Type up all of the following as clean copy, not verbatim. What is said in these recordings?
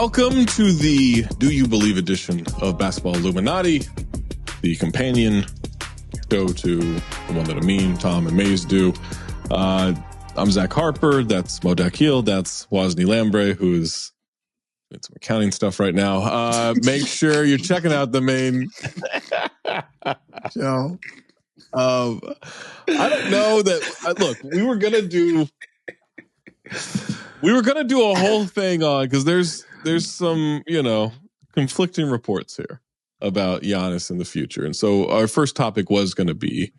Welcome to the Do You Believe edition of Basketball Illuminati, the companion show to the one that Amin, Tom, and Maze do. I'm Zach Harper. That's Mo Dakhil. That's Wosny Lambre, who's doing some accounting stuff right now. Make sure you're checking out the main show. I don't know that. Look, we were gonna do a whole thing on, because there's some, conflicting reports here about Giannis in the future. And so our first topic was going to be,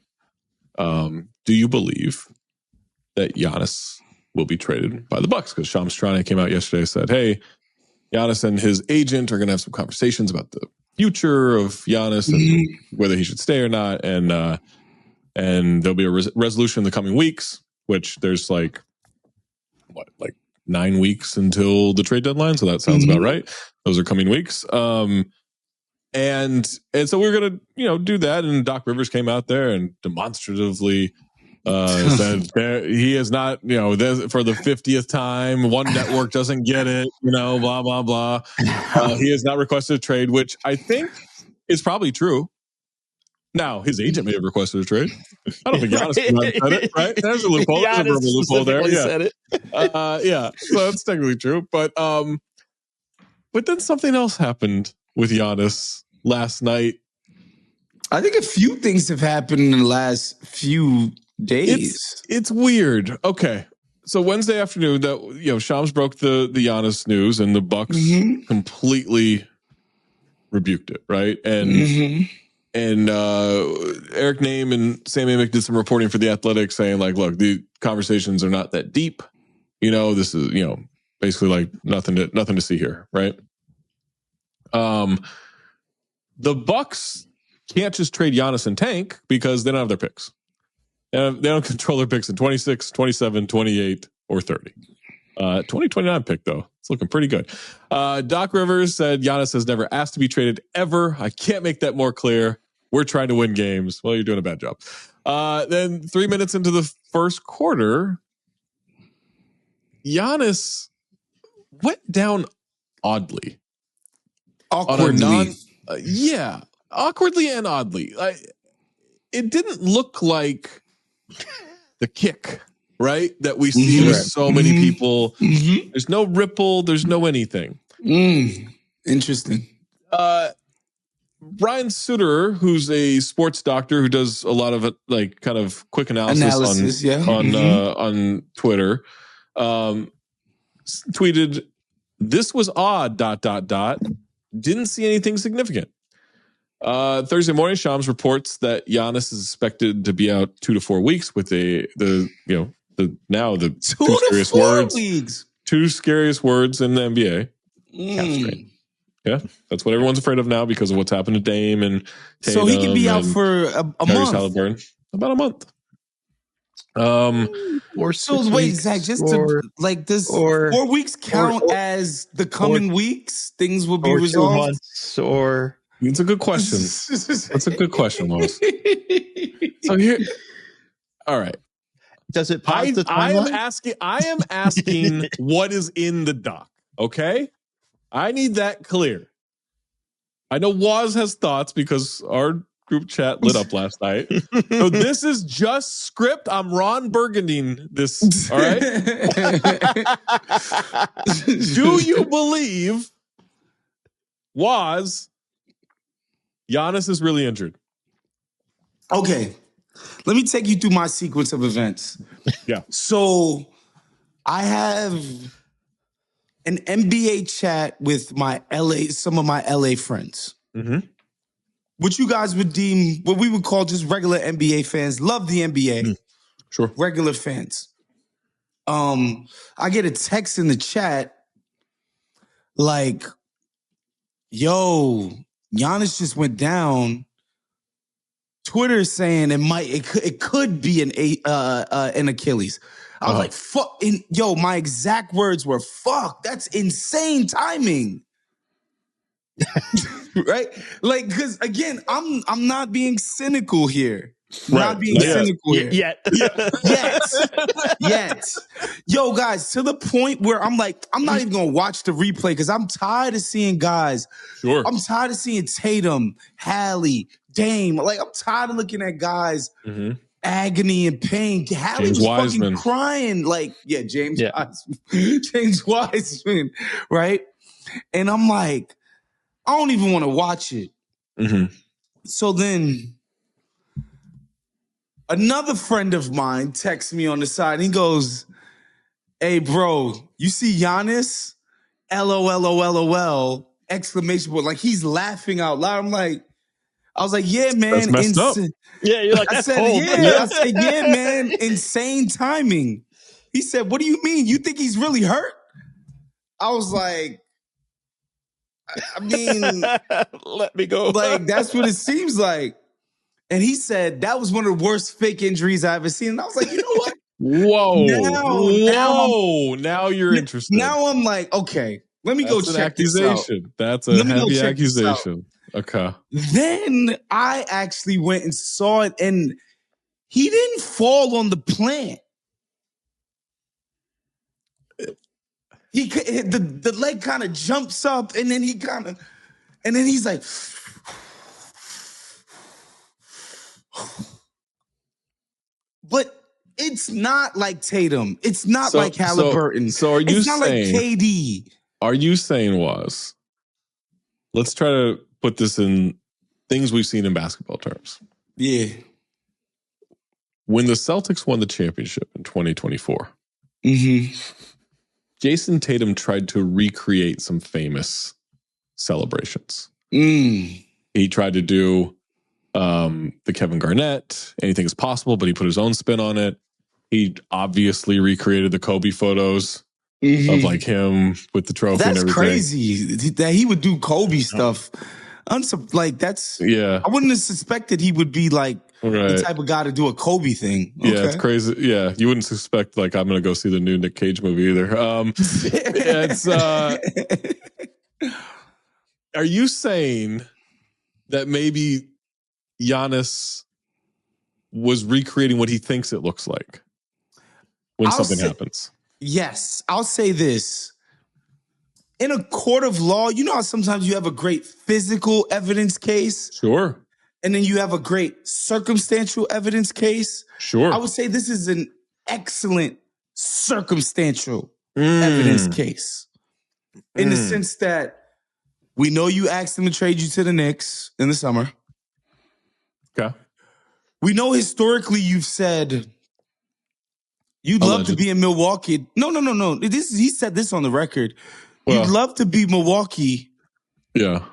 do you believe that Giannis will be traded by the Bucks? Because Shams Charania came out yesterday and said, hey, Giannis and his agent are going to have some conversations about the future of Giannis and whether he should stay or not. And there'll be a resolution in the coming weeks, which there's like 9 weeks until the trade deadline. So that sounds about right. Those are coming weeks. And so we're going to, do that. And Doc Rivers came out there and demonstratively said he is not, for the 50th time, one network doesn't get it, blah, blah, blah. He has not requested a trade, which I think is probably true. Now, his agent may have requested a trade. I don't think Giannis said it, right? There's a loophole. There's a verbal loophole there. Yeah. Said it. So that's technically true. But then something else happened with Giannis last night. I think a few things have happened in the last few days. It's weird. Okay. So Wednesday afternoon, that Shams broke the Giannis news, and the Bucks completely rebuked it, right? And Eric Name and Sam Amick did some reporting for The Athletic saying, like, look, the conversations are not that deep. This is, basically like nothing to see here, right? The Bucks can't just trade Giannis and tank because they don't have their picks. They don't control their picks in 26, 27, 28, or 30. 2029 pick, though. It's looking pretty good. Doc Rivers said Giannis has never asked to be traded ever. I can't make that more clear. We're trying to win games. Well, you're doing a bad job. Then 3 minutes into the first quarter, Giannis went down oddly. Awkwardly. Awkwardly and oddly. It didn't look like the kick, right, that we see with so many people. There's no ripple. There's no anything. Interesting. Brian Suter, who's a sports doctor who does a lot of it, like kind of quick analysis on Twitter, tweeted, "This was odd. ... Didn't see anything significant." Thursday morning, Shams reports that Giannis is expected to be out 2 to 4 weeks with the two scariest words in the NBA. Calf strain. Yeah, that's what everyone's afraid of now because of what's happened to Dame and Tatum. So he can be out for a month. Halliburton. About a month. Or so wait, Zach, does 4 weeks count as the coming weeks? Things will be resolved. 2 months, or it's a good question. That's a good question, Lois. So here, all right. Does it pause the timeline? I am asking what is in the doc. Okay, I need that clear. I know Woz has thoughts because our group chat lit up last night. So this is just script. I'm Ron Burgundying this. All right. Do you believe, Woz, Giannis is really injured? Okay. Let me take you through my sequence of events. Yeah. So I have an NBA chat with some of my LA friends. What you guys would deem, what we would call just regular NBA fans, love the NBA. Sure. Regular fans. I get a text in the chat like, yo, Giannis just went down. Twitter is saying it could be an Achilles. I was like, fuck. My exact words were, fuck, that's insane timing. Right? Like, because again, I'm not being cynical here. Not being cynical here. Yet. Yo, guys, to the point where I'm like, I'm not even going to watch the replay because I'm tired of seeing guys. Sure. I'm tired of seeing Tatum, Hallie, Dame. Like, I'm tired of looking at guys agony and pain. Hallie was fucking crying. Like, James Wiseman. James Wiseman, right? And I'm like, I don't even want to watch it. So then another friend of mine texts me on the side. He goes, hey, bro, you see Giannis? LOL, exclamation point. Like, he's laughing out loud. I was like, yeah, man. That's messed up. Yeah, you're like, that's cold. I said, yeah, man. Insane timing. He said, what do you mean? You think he's really hurt? I was like, I mean, let me go. Like, that's what it seems like. And he said that was one of the worst fake injuries I ever seen. And I was like, you know what? Now you're interested. Now I'm like, okay, let me go check this out. That's a heavy accusation. Okay. Then I actually went and saw it, and he didn't fall on the plant. The leg kind of jumps up, and then he's like, but it's not like Tatum. It's not like Halliburton. So are you it's not saying, like KD. Are you saying let's try to put this in things we've seen in basketball terms. Yeah. When the Celtics won the championship in 2024, Jason Tatum tried to recreate some famous celebrations. He tried to do the Kevin Garnett, anything is possible, but he put his own spin on it. He obviously recreated the Kobe photos of like him with the trophy and everything. That's crazy that he would do Kobe stuff. I wouldn't have suspected he would be like the type of guy to do a Kobe thing. Okay. Yeah, it's crazy. Yeah, you wouldn't suspect like I'm going to go see the new Nick Cage movie either. Are you saying that maybe Giannis was recreating what he thinks it looks like when something happens? Yes, I'll say this. In a court of law, you know how sometimes you have a great physical evidence case? Sure. And then you have a great circumstantial evidence case? Sure. I would say this is an excellent circumstantial evidence case. In the sense that we know you asked them to trade you to the Knicks in the summer. Okay. We know historically you've said you'd love to be in Milwaukee. No. He said this on the record. You'd love to be Milwaukee. Yeah.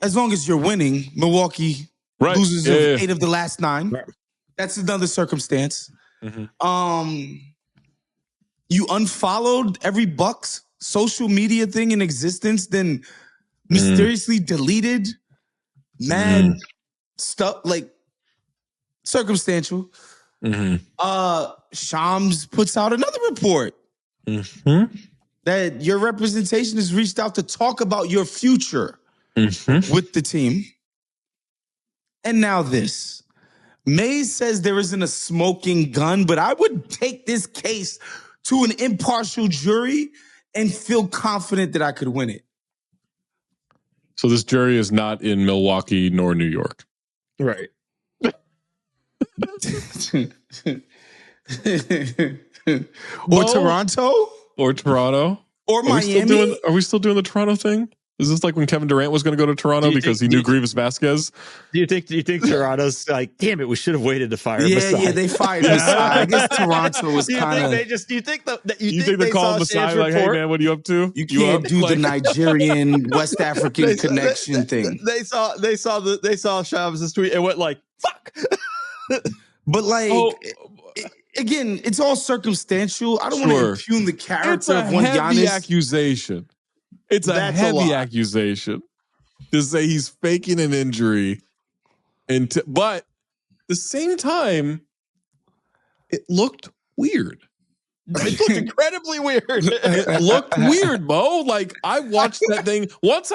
As long as you're winning. Milwaukee loses 8 of the last 9. Right. That's another circumstance. You unfollowed every Bucks social media thing in existence, then mysteriously deleted mad stuff, like circumstantial. Shams puts out another report that your representation has reached out to talk about your future with the team. And now this. Mays says there isn't a smoking gun, but I would take this case to an impartial jury and feel confident that I could win it. So this jury is not in Milwaukee nor New York. Right. Toronto? Or Toronto? Or Miami? Are we still doing the Toronto thing? Is this like when Kevin Durant was going to go to Toronto because he knew Grievous Vasquez? Do you think Toronto's like, damn it, we should have waited to fire him? Masai. Yeah, they fired Masai. I guess Toronto was kind of... Do you think they called Masai like, hey man, what are you up to? You can't do the Nigerian West African connection thing. They saw Shams' tweet and went like, fuck. But like... Again, it's all circumstantial. I don't want to impugn the character of one Giannis. It's a heavy accusation to say he's faking an injury. But at the same time, it looked weird. It looked incredibly weird. It looked weird, Mo. Like, I watched that thing. Once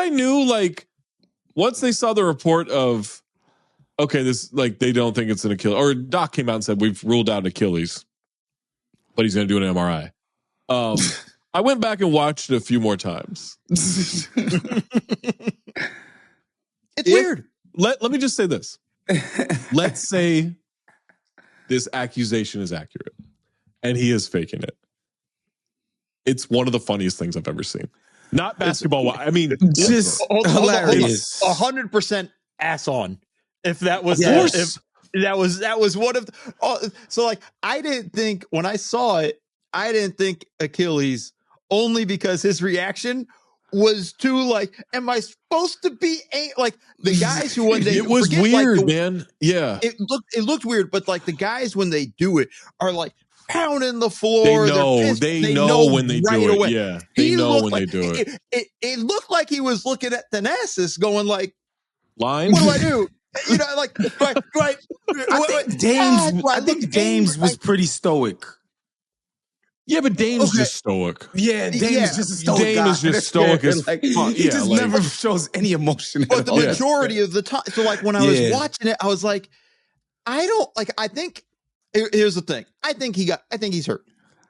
they saw the report of okay, this like they don't think it's an Achilles. Or Doc came out and said we've ruled out Achilles, but he's going to do an MRI. I went back and watched it a few more times. It's weird. Let me just say this. Let's say this accusation is accurate and he is faking it. It's one of the funniest things I've ever seen. Not basketball. I mean, just hilarious. 100% ass on. If that was if that was one of so like I didn't think when I saw it, I didn't think Achilles only because his reaction was too like, am I supposed to be like the guys who when they it was weird, like, man. Yeah, it looked weird, but like the guys when they do it are like pounding the floor. They know when they do it. Yeah, they know when they do it. It looked like he was looking at Thanasis going like, line. What do I do? You know, like right. I think Dames was pretty stoic. Yeah, but Dame's just stoic. Yeah, Dame's just a stoic Dame guy. is just stoic as fuck. He just never shows any emotion. But the majority of the time, so like when I was watching it, I was like, I don't like. I think here's the thing. I think he's hurt.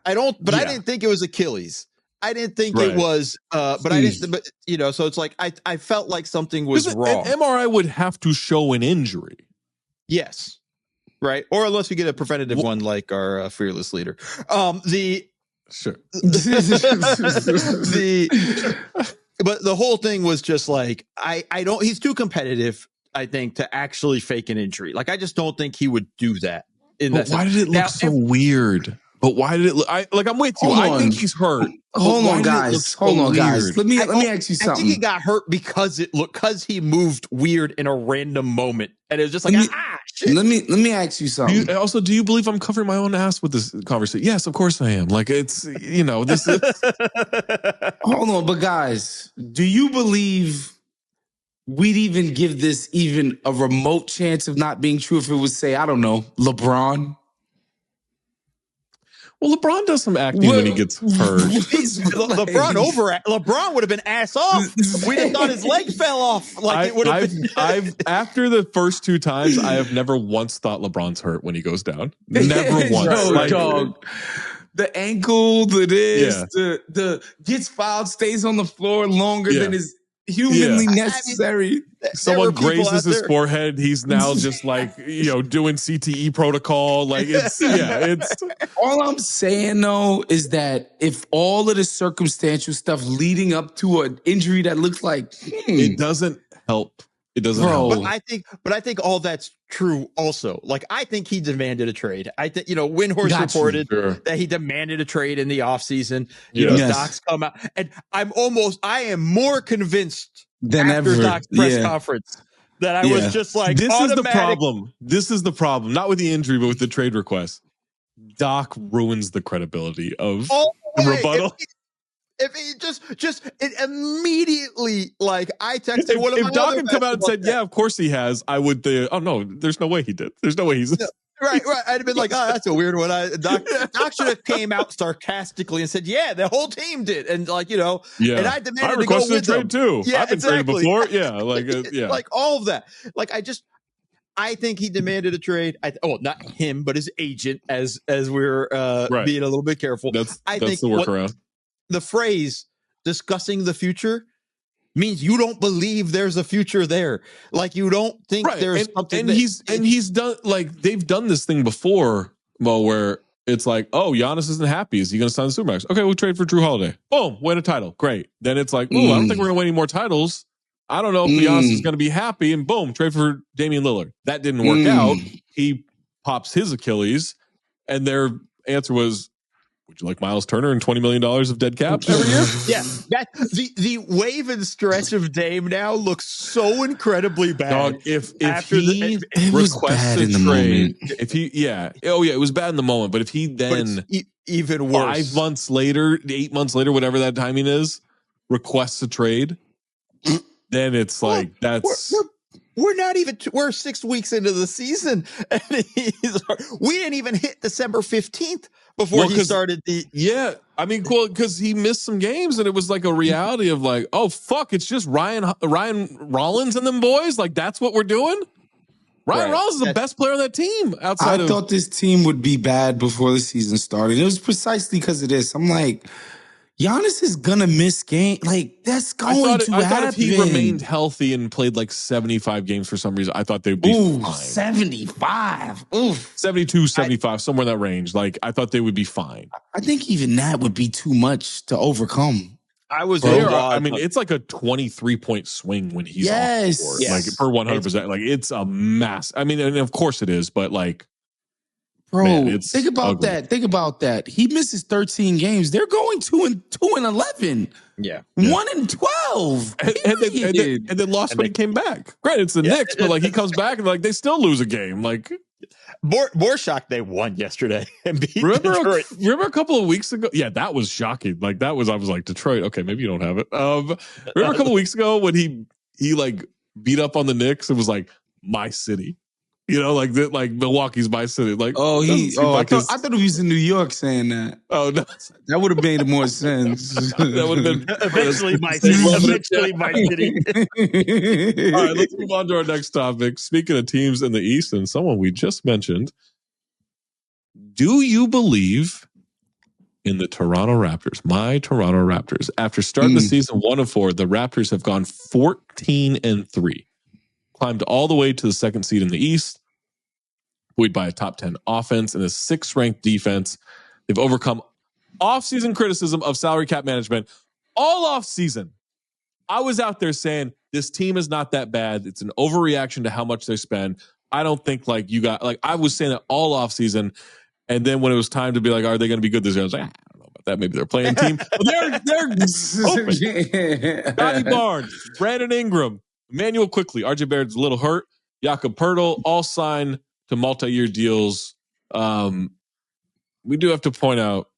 I didn't think it was Achilles. I didn't think it was. But I didn't. But you know, so it's like I felt like something was wrong. An MRI would have to show an injury. Yes. Right, or unless we get a preventative one like our fearless leader. But the whole thing was just like I don't. He's too competitive, I think, to actually fake an injury. Like I just don't think he would do that. Why did it look so weird? But why did it look? I'm with you. I think he's hurt. Hold on, guys. Let me ask you something. I think he got hurt because he moved weird in a random moment, and it was just like shit. Let me ask you something. Do you believe I'm covering my own ass with this conversation? Yes, of course I am. Like it's this is. Hold on, but guys, do you believe we'd even give this even a remote chance of not being true if it was, say, I don't know, LeBron? Well, LeBron does some acting when he gets hurt. LeBron would have been ass off. We'd have thought his leg fell off. Like it would have been. After the first two times, I have never once thought LeBron's hurt when he goes down. Never once. Dog. The ankle, the gets fouled, stays on the floor longer than is humanly necessary. Someone grazes his forehead. He's now just like, doing CTE protocol. Like it's all I'm saying though is that if all of the circumstantial stuff leading up to an injury that looks like it doesn't help. It doesn't help. But I think all that's true also. Like I think he demanded a trade. I think, Windhorst reported that he demanded a trade in the offseason. Doc's come out. And I am more convinced than after Doc's press conference that I was just like, this is the problem. This is the problem. Not with the injury, but with the trade request. Doc ruins the credibility of the rebuttal. If he just it immediately, like I texted one of my if Doc had come out and said, yeah, of course he has, I would think, oh no, there's no way he did. There's no way he's right. I'd have been like, oh, that's a weird one. Doc should have came out sarcastically and said, yeah, the whole team did. And like, and I demanded to go with a trade too. Yeah, I've been traded before. Yeah. Like, like all of that. Like, I think he demanded a trade. Not him, but his agent as we're being a little bit careful. That's the workaround. The phrase discussing the future means you don't believe there's a future there. Like you don't think there's something. And he's done, like they've done this thing before, Mo, where it's like, oh, Giannis isn't happy. Is he going to sign the Supermax? Okay, we'll trade for Drew Holiday. Boom, win a title. Great. Then it's like, oh, I don't think we're going to win any more titles. I don't know if Giannis is going to be happy. And boom, trade for Damian Lillard. That didn't work out. He pops his Achilles, and their answer was, would you like Miles Turner and $20 million of dead cap every year? Yeah, the wave and stretch of Dame now looks so incredibly bad. Dog, if he requests a trade, it was bad in the moment. But if he then even worse, 5 months later, 8 months later, whatever that timing is, requests a trade, then it's like we're not even. We're 6 weeks into the season, and we didn't even hit December 15th before he started the. Yeah, I mean, cool, because he missed some games, and it was like a reality of like, oh fuck, it's just Ryan Rollins and them boys. Like that's what we're doing. Ryan Rollins is the best player on that team. I thought this team would be bad before the season started. It was precisely because of this. I'm like, Giannis is gonna miss game. Like, that's going to happen. I thought if he remained healthy and played like 75 games for some reason, I thought they'd be fine. 75. Oof. 72, 75, somewhere in that range. Like, I thought they would be fine. I think even that would be too much to overcome. It's like a 23-point swing when he's off the court. Like, per 100%. Like, it's a mass. I mean, and of course it is, but like, bro, man, think about that. Think about that. He misses 13 games. They're going 2-11. Yeah. 1-12. And then lost when he came back. Granted, it's the Knicks, but like he comes back and like they still lose a game. Like more shocked they won yesterday and beat Detroit. Remember a couple of weeks ago? Yeah, that was shocking. Like that was, I was like, Detroit, okay, maybe you don't have it. Remember a couple of weeks ago when he like beat up on the Knicks and was like, my city. You know, like Milwaukee's my city. Like, I thought he was in New York saying that. Oh no, that would have made more sense. That would have been eventually my city. Eventually my city. All right, let's move on to our next topic. Speaking of teams in the East and someone we just mentioned, do you believe in the Toronto Raptors? My Toronto Raptors. After starting the season 1-4, the Raptors have gone 14-3. Climbed all the way to the second seed in the East, buoyed by a top 10 offense and a 6th ranked defense. They've overcome off-season criticism of salary cap management all off-season. I was out there saying this team is not that bad. It's an overreaction to how much they spend. I don't think like you got like I was saying it all off-season, and then when it was time to be like, are they going to be good this year? I was like, I don't know about that. Maybe they're playing team. But they're open. Scotty Barnes, Brandon Ingram, Emmanuel Quickly, RJ Barrett's a little hurt. Jakob Poeltl, all signed to multi-year deals. We do have to point out,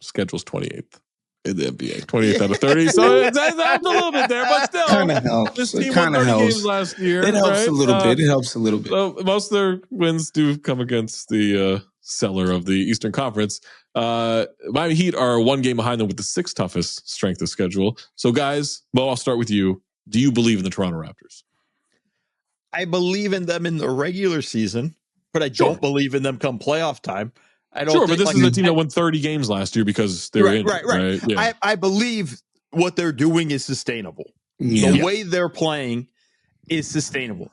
schedule's 28th in the NBA, 28th out of 30. So it's up a little bit there, but still, kind of helps. This team won 30 games last year. It helps a little bit. It helps a little bit. So most of their wins do come against the seller of the Eastern Conference. Miami Heat are 1 game behind them with the 6th toughest strength of schedule. So guys, Mo, I'll start with you. Do you believe in the Toronto Raptors? I believe in them in the regular season, but I don't believe in them come playoff time. I don't. Sure, but this is a team that won 30 games last year because they were injured, right? Yeah. I believe what they're doing is sustainable. Yeah. The way they're playing is sustainable.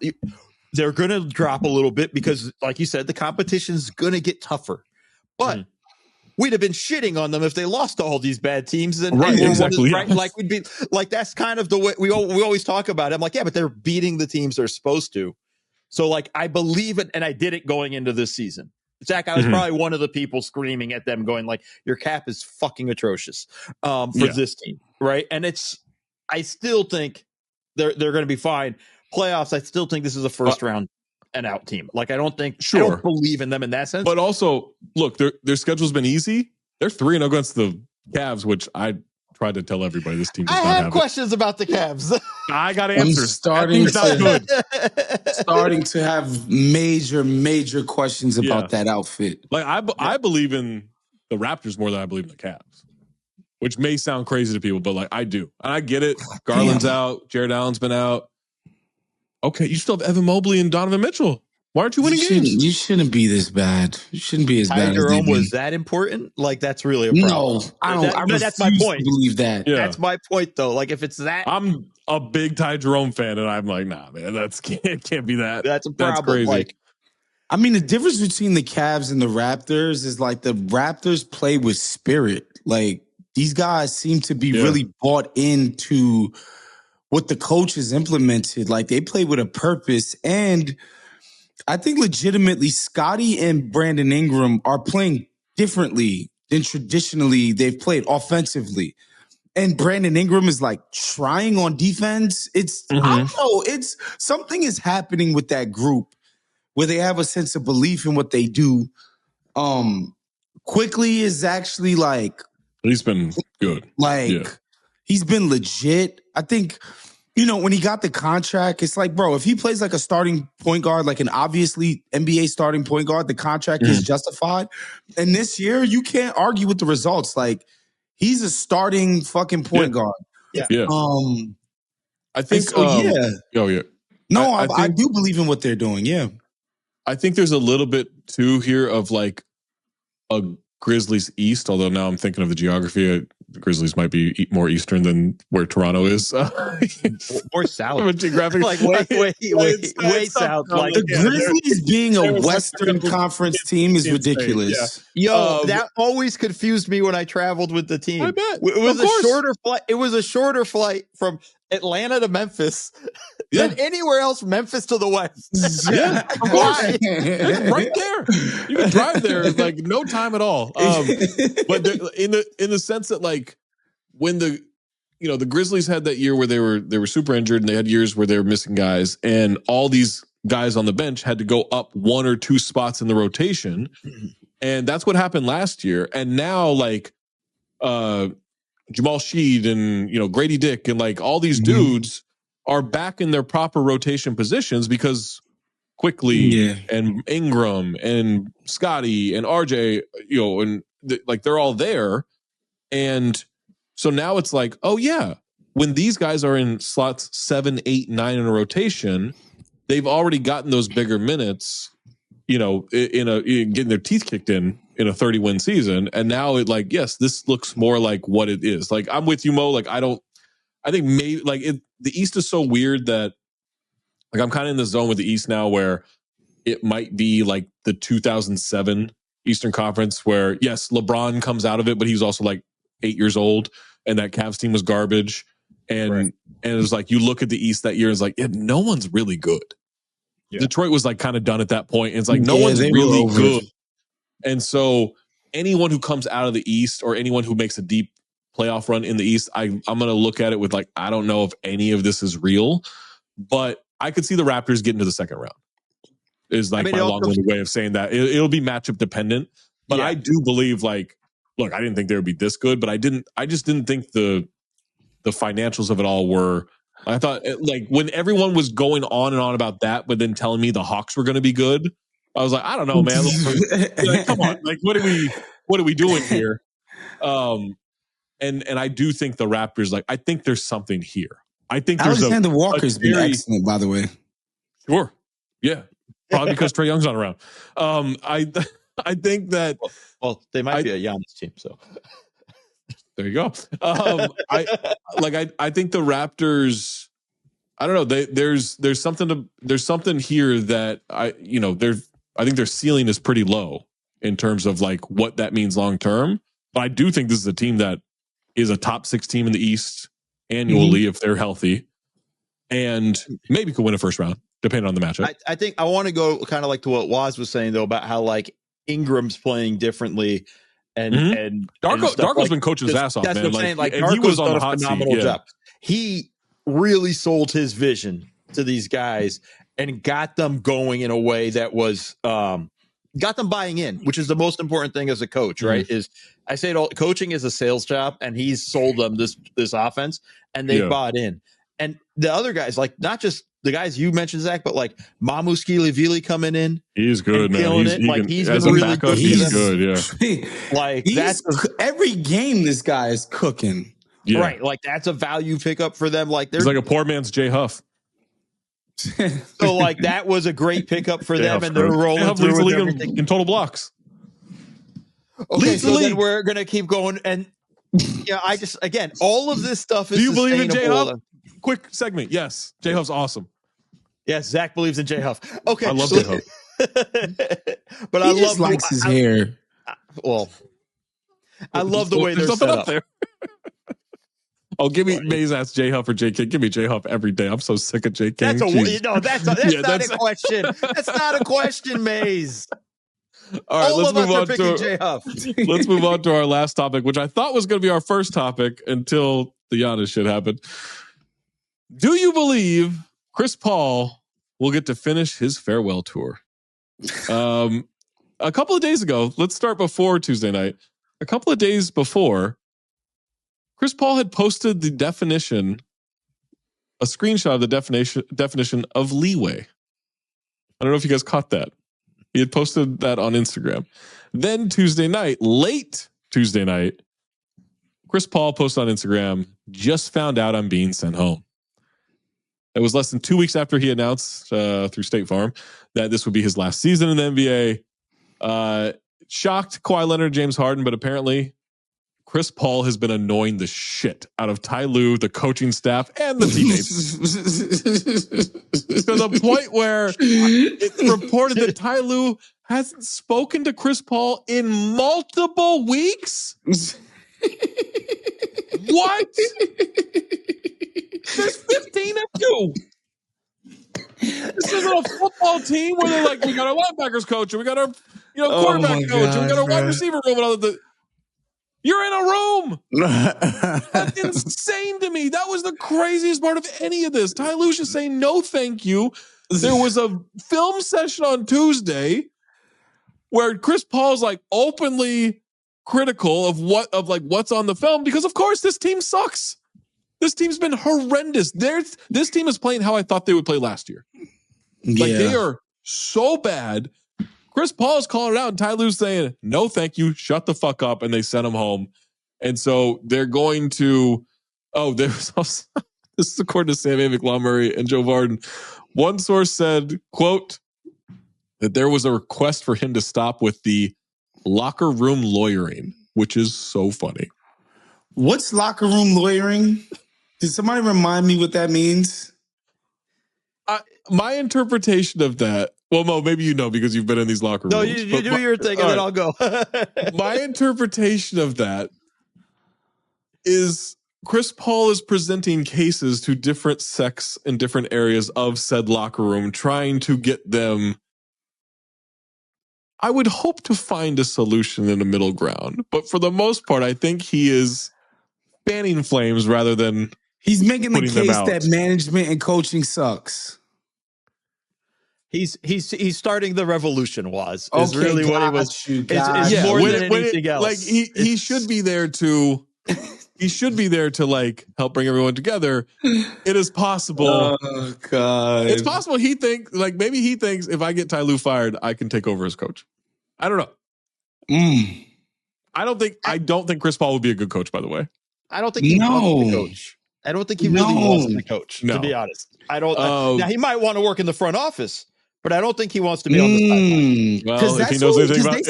They're going to drop a little bit because, like you said, the competition's going to get tougher. But we'd have been shitting on them if they lost to all these bad teams. And exactly. Like we'd be like, that's kind of the way we always talk about it. I'm like, yeah, but they're beating the teams they're supposed to. So like, I believe it. And I did it going into this season. Zach, I was probably one of the people screaming at them going like, your cap is fucking atrocious for this team. Right. And I still think they're going to be fine. Playoffs, I still think this is a first round and out team. Like, I don't believe in them in that sense. But also, look, their schedule's been easy. They're 3-0 against the Cavs, which I tried to tell everybody this team does not have questions about the Cavs. I got answers. Starting to have major questions about that outfit. Like I believe in the Raptors more than I believe in the Cavs, which may sound crazy to people, but like I do. And I get it. Garland's out. Jared Allen's been out. Okay, you still have Evan Mobley and Donovan Mitchell. Why aren't you winning games? You shouldn't be this bad. You shouldn't be as bad as Jerome was that important? Like, that's really a problem. No, I don't. That's my point. To believe that. Yeah. That's my point, though. Like, if it's that, I'm a big Ty Jerome fan, and I'm like, nah, man, it can't be that. That's a problem. That's crazy. Like, I mean, the difference between the Cavs and the Raptors is like the Raptors play with spirit. Like, these guys seem to be really bought into what the coach has implemented. Like, they play with a purpose. And I think legitimately Scotty and Brandon Ingram are playing differently than traditionally they've played offensively. And Brandon Ingram is like trying on defense. I don't know. It's something is happening with that group where they have a sense of belief in what they do. Quickly is actually like, he's been good. Like he's been legit. I think, you know, when he got the contract, it's like, bro, if he plays like a starting point guard, like an obviously NBA starting point guard, the contract is justified. And this year, you can't argue with the results. Like, he's a starting fucking point guard. Yeah. I think. No, I do believe in what they're doing. Yeah. I think there's a little bit too here of like a Grizzlies East, although now I'm thinking of the geography. The Grizzlies might be more eastern than where Toronto is. More south. Geographic, like way south. Like the Grizzlies being a Western Conference team is ridiculous. Yeah. Yo, that always confused me when I traveled with the team. I bet. It was a shorter flight. It was a shorter flight from Atlanta to Memphis than anywhere else. Memphis to the west. Yeah, of course. It's right there. You can drive there in like no time at all. But in the sense that like when the Grizzlies had that year where they were super injured and they had years where they were missing guys, and all these guys on the bench had to go up 1 or 2 spots in the rotation, and that's what happened last year. And now like Jamal Sheed and Grady Dick and like all these dudes are back in their proper rotation positions because Quickly and Ingram and Scotty and RJ, like they're all there. And so now it's like, oh yeah, when these guys are in slots 7, 8, 9 in a rotation, they've already gotten those bigger minutes, in getting their teeth kicked in a 30-win season. And now it like, yes, this looks more like what it is. Like I'm with you, Mo. Like I think maybe like the East is so weird that like I'm kind of in the zone with the East now where it might be like the 2007 Eastern Conference where yes, LeBron comes out of it, but he was also like 8 years old and that Cavs team was garbage. And it was like, you look at the East that year, it's like, no one's really good. Yeah. Detroit was like kind of done at that point. And it's like, no one's really good. And so anyone who comes out of the East or anyone who makes a deep playoff run in the East, I'm going to look at it with like, I don't know if any of this is real, but I could see the Raptors getting to the second round is like my long-winded way of saying that. It'll be matchup dependent, but I do believe like, look, I didn't think they would be this good, but I just didn't think the financials of it all were. I thought like when everyone was going on and on about that, but then telling me the Hawks were going to be good, I was like, I don't know, man. Like, come on, like what are we doing here? And I do think the Raptors, like I think there's something here. I think Alexander Walker's been excellent, by the way. Sure, yeah, probably because Trae Young's not around. I think that they might be a Giannis team, so. There you go. I think the Raptors. I don't know. There's something here that I think their ceiling is pretty low in terms of like what that means long term. But I do think this is a team that is a top 6 team in the East annually if they're healthy, and maybe could win a first round depending on the matchup. I think I want to go kind of like to what Waz was saying though about how like Ingram's playing differently. And Darko's like, been coaching his ass off, man. That's what I'm saying. Like Darko's he was on a phenomenal job. He really sold his vision to these guys and got them going in a way that was got them buying in, which is the most important thing as a coach, right? Is I say it all, coaching is a sales job, and he's sold them this offense, and they bought in. And the other guys, like not just the guys you mentioned, Zach, but like Mamu Skilivili coming in. He's good, man. He's been really good. He's good, yeah. Like every game this guy is cooking. Yeah. Right. Like that's a value pickup for them. Like he's like a poor man's Jay Huff. So like that was a great pickup for them, and they're rolling through with everything in total blocks. Okay, so then we're gonna keep going, and I just again all of this stuff is. Do you believe in Jay Huff? Quick segment. Yes, Jay Huff's awesome. Yes, Zach believes in Jay Huff. Okay, I love Jay Huff, but I love likes his hair. I love the way they're set up there. Oh, give me Maze ass J Huff or J King. Give me J Huff every day. I'm so sick of J King. That's not a question. That's not a question, Maze. All right, let's move on to J-Huff. Let's move on to our last topic, which I thought was going to be our first topic until the Giannis shit happened. Do you believe Chris Paul will get to finish his farewell tour? A couple of days ago, let's start before Tuesday night. A couple of days before, Chris Paul had posted a screenshot of the definition of leeway. I don't know if you guys caught that. He had posted that on Instagram. Then late Tuesday night, Chris Paul posted on Instagram, just found out I'm being sent home. It was less than 2 weeks after he announced through State Farm that this would be his last season in the NBA. Shocked Kawhi Leonard, James Harden, but apparently Chris Paul has been annoying the shit out of Ty Lue, the coaching staff, and the teammates. To the point where it's reported that Ty Lue hasn't spoken to Chris Paul in multiple weeks. What? There's 15 of you. This isn't a football team where they're like, we got our linebackers coach, and we got our quarterback coach, and we got our wide receiver room, and all the. You're in a room. That's insane to me. That was the craziest part of any of this. Ty Lue's just saying no, thank you. There was a film session on Tuesday where Chris Paul's like openly critical of what's on the film because of course this team sucks. This team's been horrendous. This team is playing how I thought they would play last year. Like they are so bad. Chris Paul is calling it out and Ty Lue's saying, no, thank you. Shut the fuck up. And they sent him home. And so they're going to, there's also, this is according to Sam Amick, Lambre, and Joe Varden. One source said, quote, that there was a request for him to stop with the locker room lawyering, which is so funny. What's locker room lawyering? Did somebody remind me what that means? My interpretation of that, well, Mo, maybe you know because you've been in these locker rooms. No, you do your thing and then I'll go. My interpretation of that is Chris Paul is presenting cases to different sects in different areas of said locker room, trying to get them. I would hope to find a solution in a middle ground, but for the most part, I think he is fanning flames rather than he's making the case that management and coaching sucks. He's starting the revolution. Is okay, really what he was. It's more than anything else. Like he should be there to. He should be there to like help bring everyone together. It is possible. Oh God! It's possible maybe he thinks if I get Ty Lue fired, I can take over as coach. I don't know. I don't think Chris Paul would be a good coach. By the way, I don't think he wants to coach. I don't think he really wants to coach. To be honest, I don't. Now he might want to work in the front office. But I don't think he wants to be on the sideline. Well, if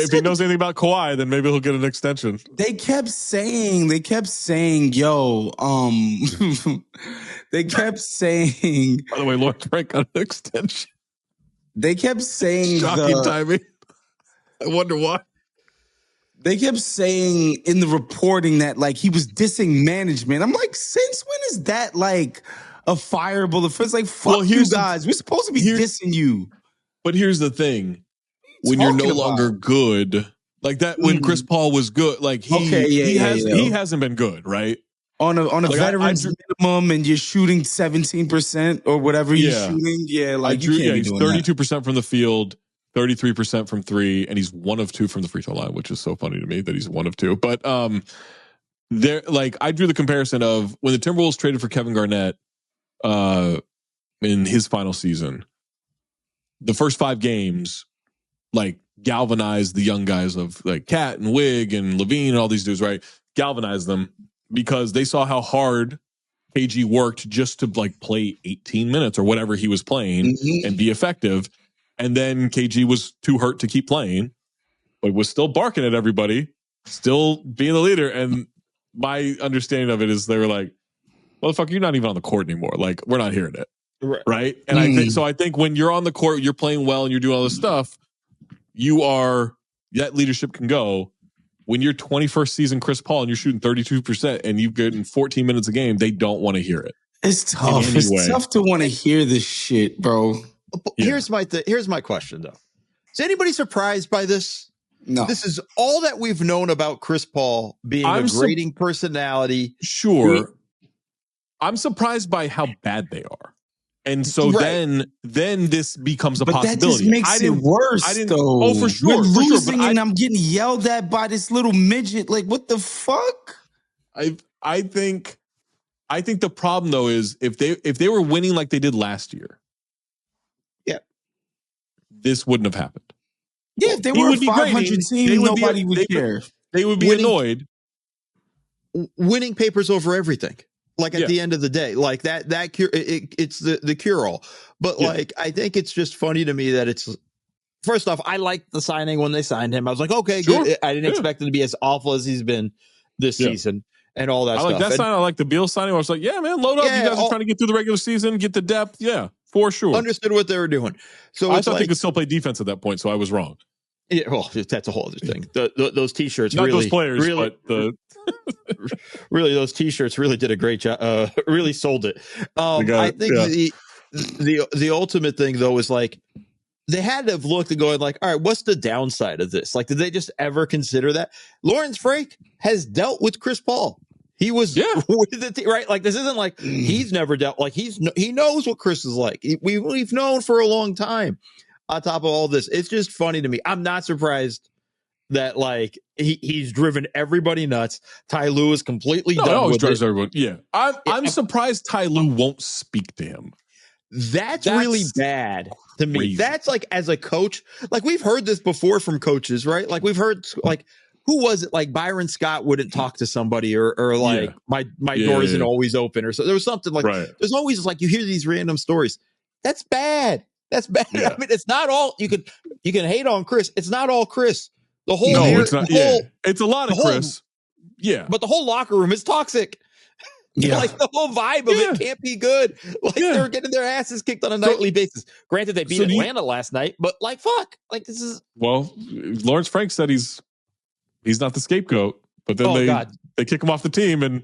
he knows anything about Kawhi, then maybe he'll get an extension. They kept saying, yo, they kept saying. By the way, Lawrence Frank got an extension. They kept saying shocking timing. I wonder why. They kept saying in the reporting that like he was dissing management. I'm like, since when is that like a fireable offense? Like, fuck you guys. We're supposed to be dissing you. But here's the thing. When you're no longer good, like that, when Chris Paul was good, like he hasn't been good, right? On a like veteran's minimum and you're shooting 17% or whatever you're shooting. Yeah, like you can't be doing 32% from the field, 33% from three, and he's 1 of 2 from the free throw line, which is so funny to me that he's 1 of 2. But there, like I drew the comparison of when the Timberwolves traded for Kevin Garnett in his final season. The first 5 games, like, galvanized the young guys of, like, Cat and Wig and Levine and all these dudes, right? Galvanized them because they saw how hard KG worked just to, like, play 18 minutes or whatever he was playing and be effective. And then KG was too hurt to keep playing, but was still barking at everybody, still being the leader. And my understanding of it is they were like, motherfucker, you're not even on the court anymore. Like, we're not hearing it. Right. And I think when you're on the court, you're playing well and you're doing all this stuff, that leadership can go. When you're 21st season Chris Paul and you're shooting 32% and you've gotten 14 minutes a game, they don't want to hear it. It's tough. It's tough to want to hear this shit, bro. Yeah. Here's my question though. Is anybody surprised by this? No. This is all that we've known about Chris Paul being a grating personality. Sure. I'm surprised by how bad they are. And so then this becomes a possibility. That just makes it worse, though. Oh, for sure. We're losing and I'm getting yelled at by this little midget. Like, what the fuck? I think the problem though is if they were winning like they did last year, this wouldn't have happened. Yeah, if they were a 500 team, nobody would care. They would be annoyed. Winning papers over everything. Like at the end of the day, like that cure, it's the cure all. But like, I think it's just funny to me that it's, first off, I liked the signing when they signed him. I was like, okay, good. I didn't expect him to be as awful as he's been this season and all that stuff. I like that sign. I like the Beal signing. I was like, yeah, man, load up. You guys are trying to get through the regular season, get the depth. Yeah, for sure. Understood what they were doing. So I thought they could still play defense at that point, so I was wrong. Yeah, well, that's a whole other thing. Those T-shirts, not really, those players, really, but the really those T-shirts really did a great job. Really sold it. I think the ultimate thing though is like they had to have looked and going like, all right, what's the downside of this? Like, did they just ever consider that? Lawrence Frank has dealt with Chris Paul. He was with the team, right? Like, this isn't like he's never dealt. Like, he knows what Chris is like. We've known for a long time. On top of all this, it's just funny to me. I'm not surprised that like he's driven everybody nuts. Ty Lue is completely done with it. Everyone. Yeah, I'm surprised Ty Lue won't speak to him. That's really bad to me. Crazy. That's like, as a coach, like we've heard this before from coaches, right? Like we've heard like, who was it? Like Byron Scott wouldn't talk to somebody or like my door isn't always open or so. There was something like, there's always like, you hear these random stories. That's bad. That's bad. Yeah. I mean, it's not all you can hate on Chris. It's not all Chris. The whole it's not. It's a lot of Chris. Yeah, but the whole locker room is toxic. Yeah, like the whole vibe of it can't be good. Like they're getting their asses kicked on a nightly basis. Granted, they beat Atlanta last night, but like fuck, like this is. Well, Lawrence Frank said he's not the scapegoat, but then they kick him off the team and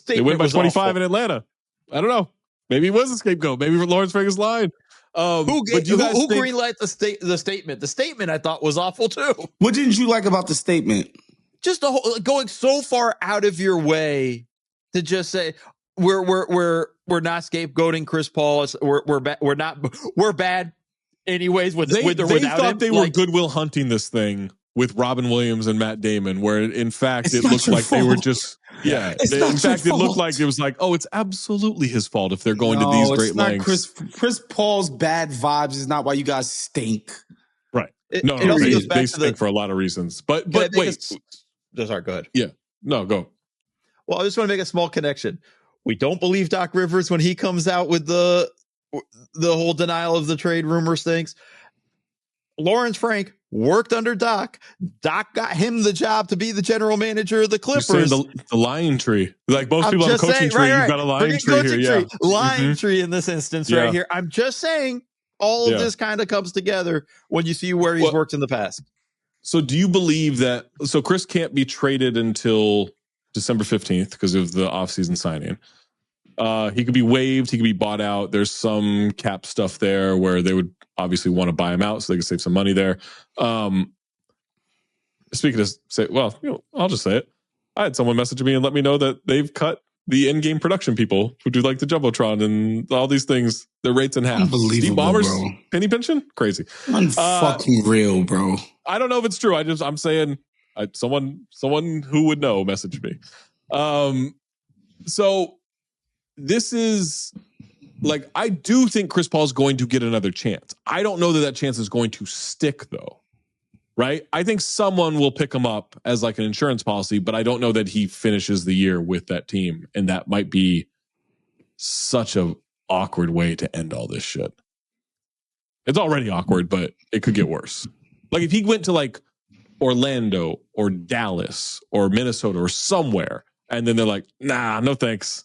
they win by 25 in Atlanta. I don't know. Maybe he was a scapegoat. Maybe Lawrence Frank is lying. Who greenlight the statement? The statement I thought was awful too. What didn't you like about the statement? Just the whole going so far out of your way to just say we're not scapegoating Chris Paul. We're bad anyways. With or without him. They thought they were Goodwill Hunting this thing with Robin Williams and Matt Damon, where in fact it looked like they were just it looked like it was like, oh, it's absolutely his fault if they're going to these great lengths. Chris Paul's bad vibes is not why you guys stink. Right. They stink for a lot of reasons. But wait. Sorry, go ahead. Yeah. No, go. Well, I just want to make a small connection. We don't believe Doc Rivers when he comes out with the whole denial of the trade rumors things. Lawrence Frank worked under Doc. Doc got him the job to be the general manager of the Clippers. The lying tree. Like most people have a coaching tree, you've got a lying tree here. Yeah. Lying tree in this instance right here. I'm just saying all of this kind of comes together when you see where he's worked in the past. So do you believe that – so Chris can't be traded until December 15th because of the offseason signing. He could be waived. He could be bought out. There's some cap stuff there where they would obviously want to buy him out so they could save some money there. Speaking of I'll just say it. I had someone message me and let me know that they've cut the in-game production people who do like the Jumbotron and all these things, their rates in half. Unbelievable, Steve Ballmer's bro. Penny pension? Crazy. Unfucking real, bro. I don't know if it's true. I'm saying someone who would know messaged me. So this is like, I do think Chris Paul's going to get another chance. I don't know that chance is going to stick though. Right? I think someone will pick him up as like an insurance policy, but I don't know that he finishes the year with that team. And that might be such a awkward way to end all this shit. It's already awkward, but it could get worse. Like if he went to like Orlando or Dallas or Minnesota or somewhere, and then they're like, nah, no thanks.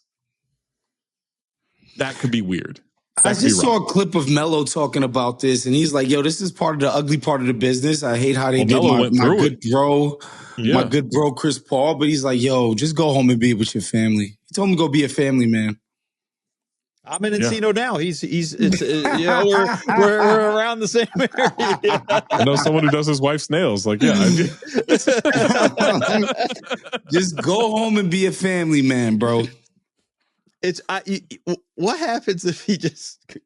That could be weird. I just saw a clip of Melo talking about this, and he's like, yo, this is part of the ugly part of the business. I hate how they did my good bro, Chris Paul. But he's like, yo, just go home and be with your family. He told him to go be a family man. I'm in Encino now. We're around the same area. I know someone who does his wife's nails. Like, just go home and be a family man, bro. What happens if he just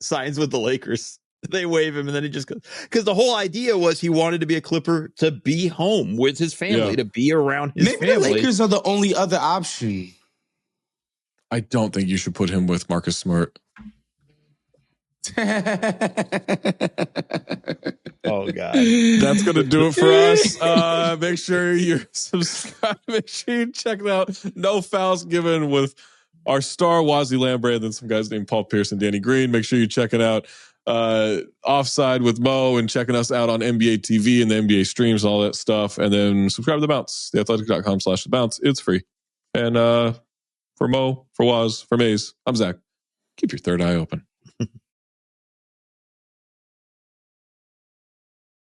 signs with the Lakers? They waive him and then he just goes. Because the whole idea was he wanted to be a Clipper to be home with his family, to be around his family. Maybe the Lakers are the only other option. I don't think you should put him with Marcus Smart. Oh, God. That's going to do it for us. Make sure you're subscribed. Make sure you check it out. No Fouls Given with our star Wosny Lambre, and then some guys named Paul Pierce and Danny Green. Make sure you check it out. Offside with Mo and checking us out on NBA TV and the NBA streams and all that stuff. And then subscribe to The Bounce, theathletic.com/The Bounce. It's free. And for Mo, for Woz, for Maze, I'm Zach. Keep your third eye open.